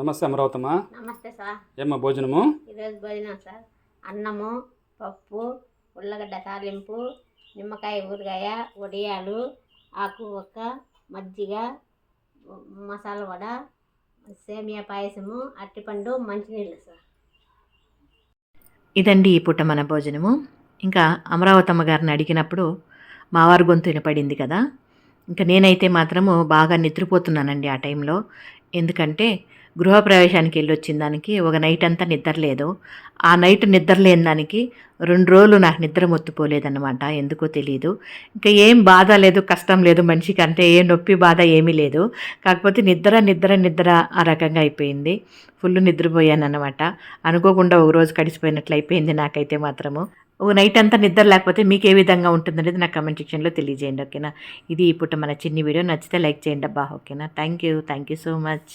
నమస్తే అమరావతమ్మా. నమస్తే సార్. ఏమ్మా భోజనము? ఈరోజు భోజనం సార్ అన్నము, పప్పు, ఉల్లగడ్డ తాలింపు, నిమ్మకాయ ఊరగాయ, వడియాలు, ఆకు ఒక్క, మజ్జిగ, మసాలా వడ, సేమియా పాయసము, అరటిపండు, మంచినీళ్ళు సార్. ఇదండి ఈ పూట మన భోజనము. ఇంకా అమరావతమ్మ గారిని అడిగినప్పుడు మావారి గొంతు వినపడింది కదా. ఇంకా నేనైతే మాత్రము బాగా నిద్రపోతున్నానండి ఆ టైంలో. ఎందుకంటే గృహప్రవేశానికి వెళ్ళి వచ్చిన దానికి ఒక నైట్ అంతా నిద్ర లేదు. ఆ నైట్ నిద్ర లేని దానికి 2 రోజులు నాకు నిద్ర మొత్తుపోలేదన్నమాట. ఎందుకో తెలియదు. ఇంకా ఏం బాధ లేదు, కష్టం లేదు మనిషికి, అంటే ఏ నొప్పి బాధ ఏమీ లేదు. కాకపోతే నిద్ర ఆ రకంగా అయిపోయింది. ఫుల్ నిద్రపోయాను అన్నమాట. అనుకోకుండా ఒక రోజు గడిచిపోయినట్లు అయిపోయింది నాకైతే మాత్రము. ఓ నైట్ అంతా నిద్ర లేకపోతే మీకు ఏ విధంగా ఉంటుందనేది నాకు కామెంట్ సెక్షన్లో తెలియజేయండి. ఓకేనా. ఇది ఇప్పుడు మన చిన్ని వీడియో నచ్చితే లైక్ చేయండి అబ్బా. ఓకేనా. Thank you so much.